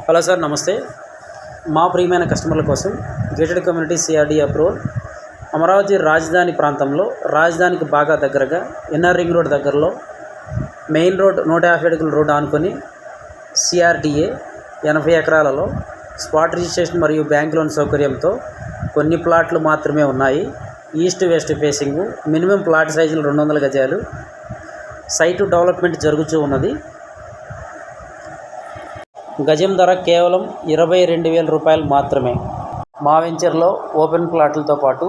Hello sir, నమస్తే. మా ప్రియమైన కస్టమర్ల కోసం gated community CRD approval Amaravati రాజధాని ప్రాంతంలో రాజధానికి బాగా దగ్గరగా ఎన్ఆర్ రింగ్ రోడ్ దగ్గరలో మెయిన్ రోడ్ 150 అడుగుల రోడ్ ఆనుకొని సిఆర్డీఏ 80 ఎకరాలలో స్పాట్ రిజిస్ట్రేషన్ మరియు బ్యాంక్ లోన్ సౌకర్యంతో కొన్ని ప్లాట్లు మాత్రమే ఉన్నాయి. East west facing, minimum plot సైజులు 200 గజాలు. సైటు డెవలప్మెంట్ జరుగుతూ ఉన్నది. గజం ధర కేవలం 22,000 రూపాయలు మాత్రమే. మా వెంచర్లో ఓపెన్ ప్లాట్లతో పాటు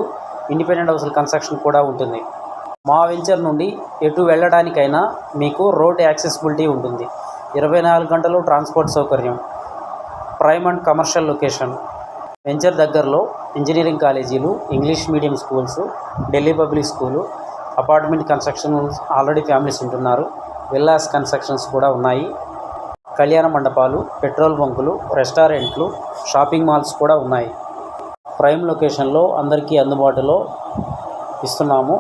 ఇండిపెండెంట్ హౌస్ల కన్స్ట్రక్షన్ కూడా ఉంటుంది. మా వెంచర్ నుండి ఎటు వెళ్ళడానికైనా మీకు రోడ్ యాక్సెసిబిలిటీ ఉంటుంది. 24 గంటలు ట్రాన్స్పోర్ట్ సౌకర్యం. Prime and commercial location. Venture దగ్గరలో ఇంజనీరింగ్ కాలేజీలు, English medium schools, Delhi public school, apartment construction already families ఉంటున్నారు. విల్లాస్ కన్స్ట్రక్షన్స్ కూడా ఉన్నాయి. కళ్యాణ మండపాలు, పెట్రోల్ బంకులు, రెస్టారెంట్లు, షాపింగ్ మాల్స్ కూడా ఉన్నాయి. ప్రైమ్ లొకేషన్లో అందరికీ అందుబాటులో ఇస్తున్నాము.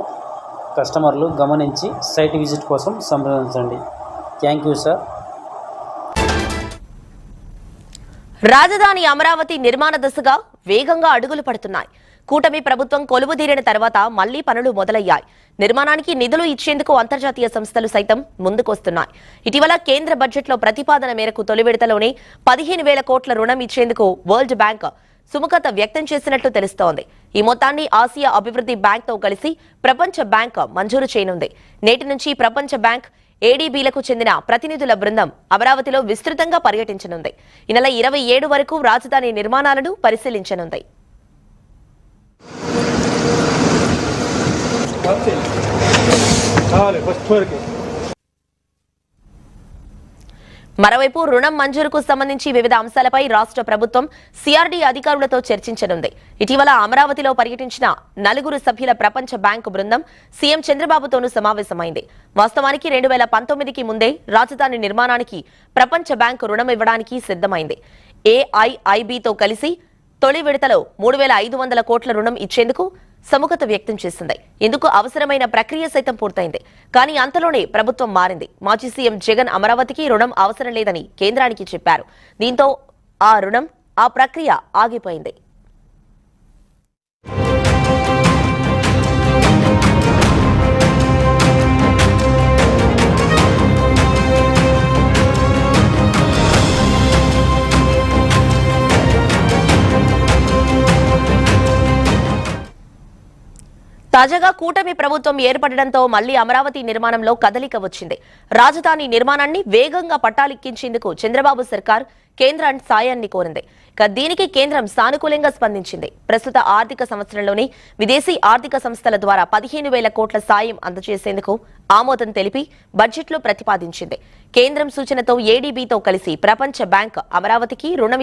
కస్టమర్లు గమనించి సైట్ విజిట్ కోసం సంప్రదించండి. Thank you sir. రాజధాని అమరావతి నిర్మాణ దశగా వేగంగా అడుగులు పడుతున్నాయి. కూటమి ప్రభుత్వం కొలువుదీరిన తర్వాత మళ్లీ పనులు మొదలయ్యాయి. నిర్మాణానికి నిధులు ఇచ్చేందుకు అంతర్జాతీయ సంస్థలు సైతం ముందుకొస్తున్నాయి. ఇటీవల కేంద్ర బడ్జెట్లో ప్రతిపాదన మేరకు తొలి విడతలోనే 15,000 కోట్ల రుణం ఇచ్చేందుకు వరల్డ్ బ్యాంక్ సుముఖత వ్యక్తం చేసినట్లు తెలుస్తోంది. ఈ మొత్తాన్ని ఆసియా అభివృద్ధి బ్యాంక్ తో కలిసి ప్రపంచ బ్యాంక్ మంజూరు చేయనుంది. నేటి నుంచి ప్రపంచ బ్యాంక్ ఏడీబీలకు చెందిన ప్రతినిధుల బృందం అమరావతిలో విస్తృతంగా పర్యటించనుంది. ఈ నెల 27 వరకు రాజధాని నిర్మాణాలను పరిశీలించనుంది. మరోవైపు రుణం మంజూరుకు సంబంధించి వివిధ అంశాలపై రాష్ట్ర ప్రభుత్వం సిఆర్డీ అధికారులతో చర్చించనుంది. ఇటీవల అమరావతిలో పర్యటించిన 4 సభ్యుల ప్రపంచ బ్యాంకు బృందం సీఎం చంద్రబాబుతోనూ సమావేశమైంది. వాస్తవానికి 2019కి ముందే రాజధాని నిర్మాణానికి ప్రపంచ బ్యాంకు రుణం ఇవ్వడానికి సిద్ధమైంది. ఏఐఐబితో కలిసి తొలి విడతలో 3,500 కోట్ల రుణం ఇచ్చేందుకు సుముఖత వ్యక్తం చేసింది. ఇందుకు అవసరమైన ప్రక్రియ సైతం పూర్తయింది. కానీ అంతలోనే ప్రభుత్వం మారింది. మాజీ సీఎం జగన్ అమరావతికి రుణం అవసరం లేదని కేంద్రానికి చెప్పారు. దీంతో ఆ ప్రక్రియ ఆగిపోయింది. తాజాగా కూటమి ప్రభుత్వం ఏర్పడడంతో మళ్లీ అమరావతి నిర్మాణంలో కదలిక వచ్చింది. రాజధాని నిర్మాణాన్ని వేగంగా పట్టాలెక్కించేందుకు చంద్రబాబు సర్కార్ కేంద్రాన్ని సాయాన్ని కోరింది. దీనికి కేంద్రం సానుకూలంగా స్పందించింది. ప్రస్తుత ఆర్థిక సంవత్సరంలోనే విదేశీ ఆర్థిక సంస్థల ద్వారా 15,000 కోట్ల సాయం అందజేసేందుకు ఆమోదం తెలిపి బడ్జెట్లో ప్రతిపాదించింది. కేంద్రం సూచనతో ఏడీబీతో కలిసి ప్రపంచ బ్యాంక్ అమరావతికి రుణం